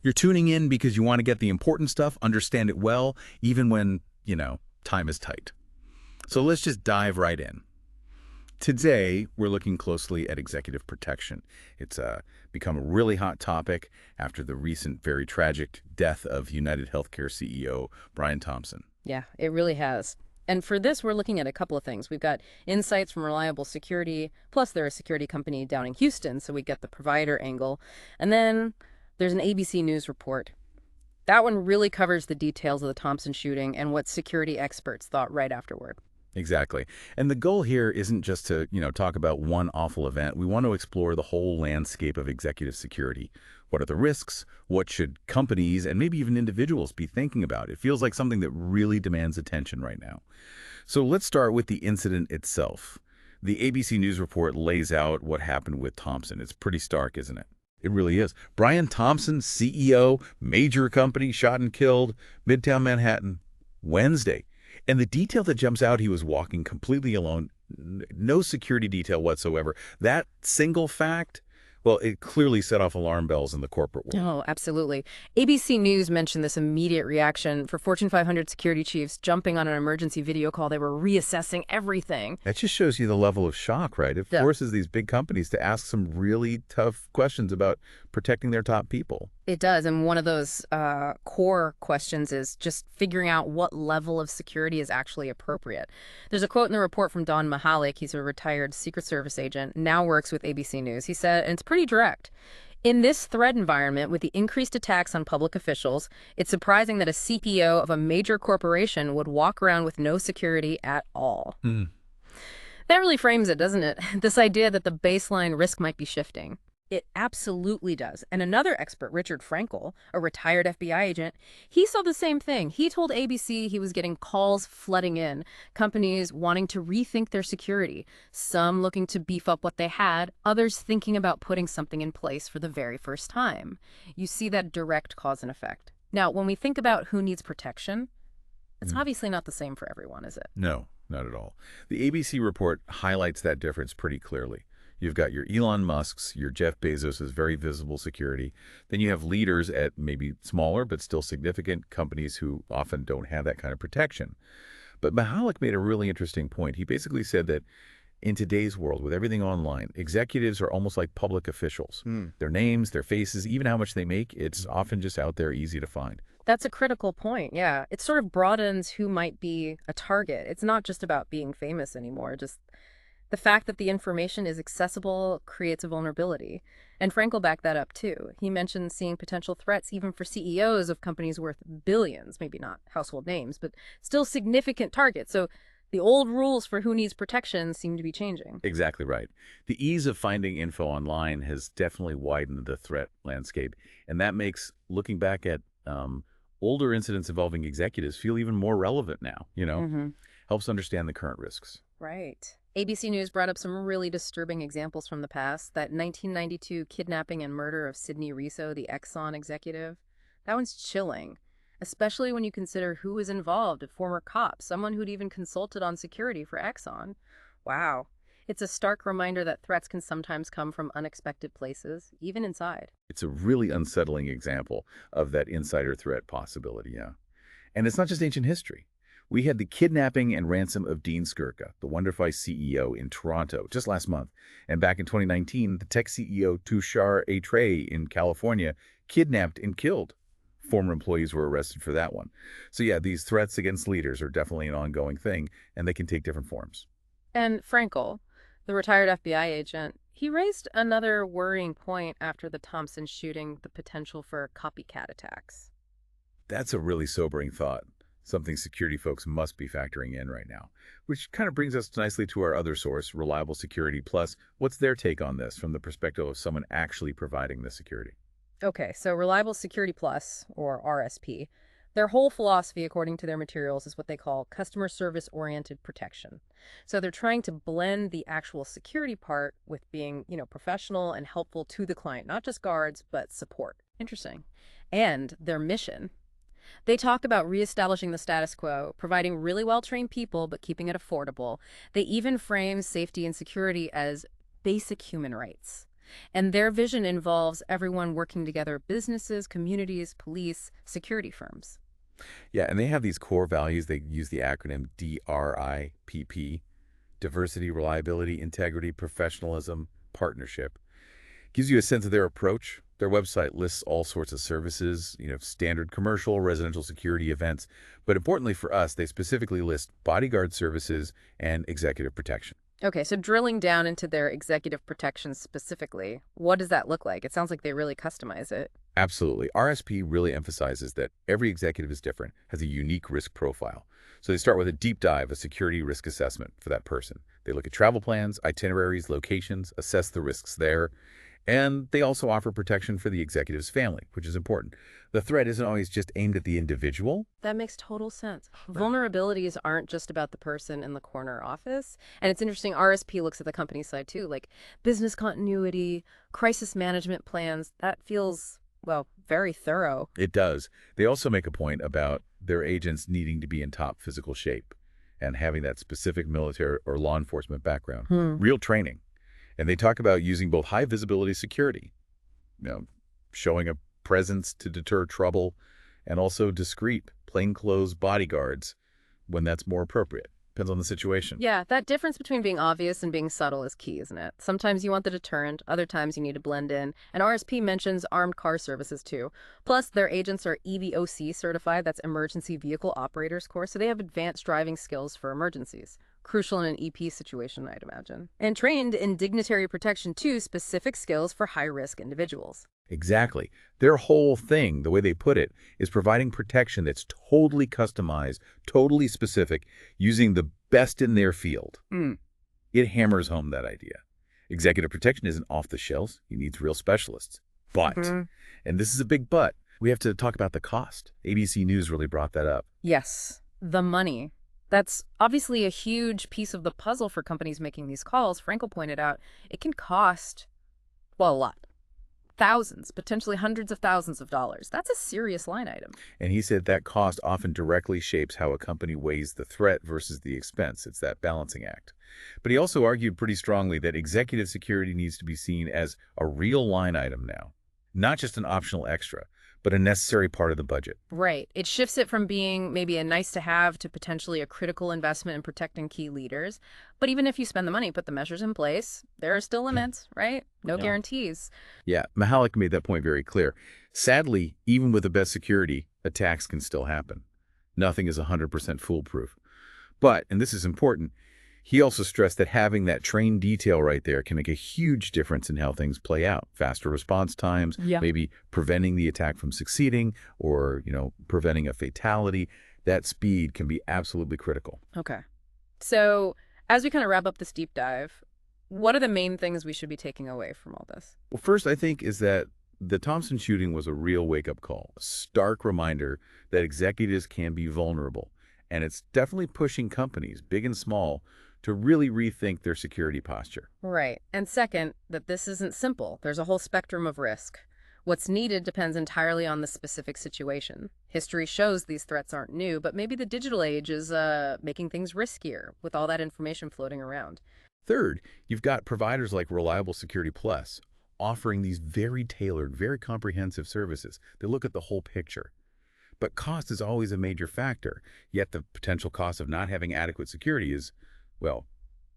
You're tuning in because you want to get the important stuff, understand it well, even when, time is tight. So let's just dive right in. Today, we're looking closely at executive protection. It's become a really hot topic after the recent, very tragic death of United Healthcare CEO Brian Thompson. Yeah, it really has. And for this, we're looking at a couple of things. We've got insights from Reliable Security, plus they're a security company down in Houston, so we get the provider angle. And then there's an ABC News report. That one really covers the details of the Thompson shooting and what security experts thought right afterward. Exactly. And the goal here isn't just to, talk about one awful event. We want to explore the whole landscape of executive security. What are the risks? What should companies and maybe even individuals be thinking about? It feels like something that really demands attention right now. So let's start with the incident itself. The ABC News report lays out what happened with Thompson. It's pretty stark, isn't it? It really is. Brian Thompson, CEO, major company, shot and killed, Midtown Manhattan, Wednesday. And the detail that jumps out, he was walking completely alone, no security detail whatsoever. That single fact, well, it clearly set off alarm bells in the corporate world. Oh, absolutely. ABC News mentioned this immediate reaction for Fortune 500 security chiefs jumping on an emergency video call. They were reassessing everything. That just shows you the level of shock, right? It Yeah. forces these big companies to ask some really tough questions about protecting their top people. It does. And one of those core questions is just figuring out what level of security is actually appropriate. There's a quote in the report from Don Mahalik. He's a retired Secret Service agent, now works with ABC News. He said, and it's pretty direct. In this threat environment, with the increased attacks on public officials, it's surprising that a CPO of a major corporation would walk around with no security at all. Hmm. That really frames it, doesn't it? This idea that the baseline risk might be shifting. It absolutely does. And another expert, Richard Frankel, a retired FBI agent, he saw the same thing. He told ABC he was getting calls flooding in, companies wanting to rethink their security, some looking to beef up what they had, others thinking about putting something in place for the very first time. You see that direct cause and effect. Now, when we think about who needs protection, it's obviously not the same for everyone, is it? No, not at all. The ABC report highlights that difference pretty clearly. You've got your Elon Musks, your Jeff Bezos' very visible security. Then you have leaders at maybe smaller but still significant companies who often don't have that kind of protection. But Mahalik made a really interesting point. He basically said that in today's world, with everything online, executives are almost like public officials. Their names, their faces, even how much they make, it's often just out there, easy to find. That's a critical point, yeah. It sort of broadens who might be a target. It's not just about being famous anymore, just the fact that the information is accessible creates a vulnerability. And Frankel backed that up too. He mentioned seeing potential threats even for CEOs of companies worth billions, maybe not household names, but still significant targets. So the old rules for who needs protection seem to be changing. Exactly right. The ease of finding info online has definitely widened the threat landscape, and that makes looking back at older incidents involving executives feel even more relevant now. Helps understand the current risks. Right. ABC News brought up some really disturbing examples from the past. That 1992 kidnapping and murder of Sidney Riso, the Exxon executive. That one's chilling, especially when you consider who was involved, a former cop, someone who'd even consulted on security for Exxon. Wow. It's a stark reminder that threats can sometimes come from unexpected places, even inside. It's a really unsettling example of that insider threat possibility, yeah. And it's not just ancient history. We had the kidnapping and ransom of Dean Skirka, the Wonderfy CEO in Toronto, just last month. And back in 2019, the tech CEO Tushar Atray in California kidnapped and killed. Former employees were arrested for that one. So yeah, these threats against leaders are definitely an ongoing thing, and they can take different forms. And Frankel, the retired FBI agent, he raised another worrying point after the Thompson shooting, the potential for copycat attacks. That's a really sobering thought, something security folks must be factoring in right now. Which kind of brings us nicely to our other source, Reliable Security Plus. What's their take on this from the perspective of someone actually providing the security? Okay, so Reliable Security Plus, or RSP, their whole philosophy, according to their materials, is what they call customer service-oriented protection. So they're trying to blend the actual security part with being, professional and helpful to the client, not just guards, but support. Interesting. And their mission. They talk about reestablishing the status quo, providing really well-trained people, but keeping it affordable. They even frame safety and security as basic human rights. And their vision involves everyone working together, businesses, communities, police, security firms. Yeah, and they have these core values. They use the acronym DRIPP: diversity, reliability, integrity, professionalism, partnership. Gives you a sense of their approach. Their website lists all sorts of services, standard commercial, residential security events. But importantly for us, they specifically list bodyguard services and executive protection. Okay, so drilling down into their executive protections specifically, what does that look like? It sounds like they really customize it. Absolutely. RSP really emphasizes that every executive is different, has a unique risk profile. So they start with a deep dive, a security risk assessment for that person. They look at travel plans, itineraries, locations, assess the risks there. And they also offer protection for the executive's family, which is important. The threat isn't always just aimed at the individual. That makes total sense. Right. Vulnerabilities aren't just about the person in the corner office. And it's interesting, RSP looks at the company side too, like business continuity, crisis management plans. That feels, well, very thorough. It does. They also make a point about their agents needing to be in top physical shape and having that specific military or law enforcement background, real training. And they talk about using both high visibility security, you know, showing a presence to deter trouble, and also discreet, plainclothes bodyguards when that's more appropriate. Depends on the situation. Yeah, that difference between being obvious and being subtle is key, isn't it? Sometimes you want the deterrent, other times you need to blend in. And RSP mentions armed car services too. Plus, their agents are EVOC certified, that's Emergency Vehicle Operators course, so they have advanced driving skills for emergencies. Crucial in an EP situation, I'd imagine. And trained in dignitary protection too, specific skills for high-risk individuals. Exactly. Their whole thing, the way they put it, is providing protection that's totally customized, totally specific, using the best in their field. It hammers home that idea. Executive protection isn't off the shelves. He needs real specialists. But, and this is a big but, we have to talk about the cost. ABC News really brought that up. Yes, the money. That's obviously a huge piece of the puzzle for companies making these calls. Frankel pointed out it can cost, well, a lot. Thousands, potentially hundreds of thousands of dollars. That's a serious line item. And he said that cost often directly shapes how a company weighs the threat versus the expense. It's that balancing act. But he also argued pretty strongly that executive security needs to be seen as a real line item now, not just an optional extra, but a necessary part of the budget. Right. It shifts it from being maybe a nice to have to potentially a critical investment in protecting key leaders. But even if you spend the money, put the measures in place, there are still limits, right? No guarantees. Yeah, Mahalik made that point very clear. Sadly, even with the best security, attacks can still happen. Nothing is 100% foolproof. But, and this is important, he also stressed that having that trained detail right there can make a huge difference in how things play out. Faster response times, maybe preventing the attack from succeeding or, preventing a fatality. That speed can be absolutely critical. Okay. So as we kind of wrap up this deep dive, what are the main things we should be taking away from all this? Well, first, I think is that the Thompson shooting was a real wake-up call, a stark reminder that executives can be vulnerable. And it's definitely pushing companies, big and small, to really rethink their security posture. Right. And second, that this isn't simple. There's a whole spectrum of risk. What's needed depends entirely on the specific situation. History shows these threats aren't new, but maybe the digital age is making things riskier with all that information floating around. Third, you've got providers like Reliable Security Plus offering these very tailored, very comprehensive services. They look at the whole picture. But cost is always a major factor, yet the potential cost of not having adequate security is, well,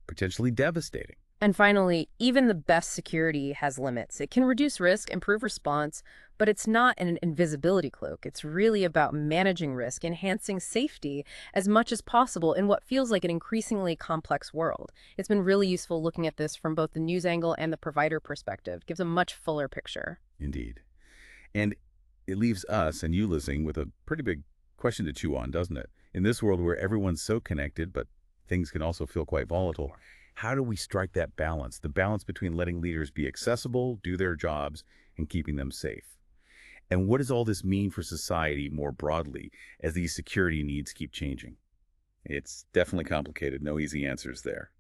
potentially devastating. And finally, even the best security has limits. It can reduce risk, improve response, but it's not an invisibility cloak. It's really about managing risk, enhancing safety as much as possible in what feels like an increasingly complex world. It's been really useful looking at this from both the news angle and the provider perspective. It gives a much fuller picture. Indeed. And it leaves us and you listening with a pretty big question to chew on, doesn't it? In this world where everyone's so connected, but things can also feel quite volatile, how do we strike that balance? The balance between letting leaders be accessible, do their jobs, and keeping them safe. And what does all this mean for society more broadly as these security needs keep changing? It's definitely complicated. No easy answers there.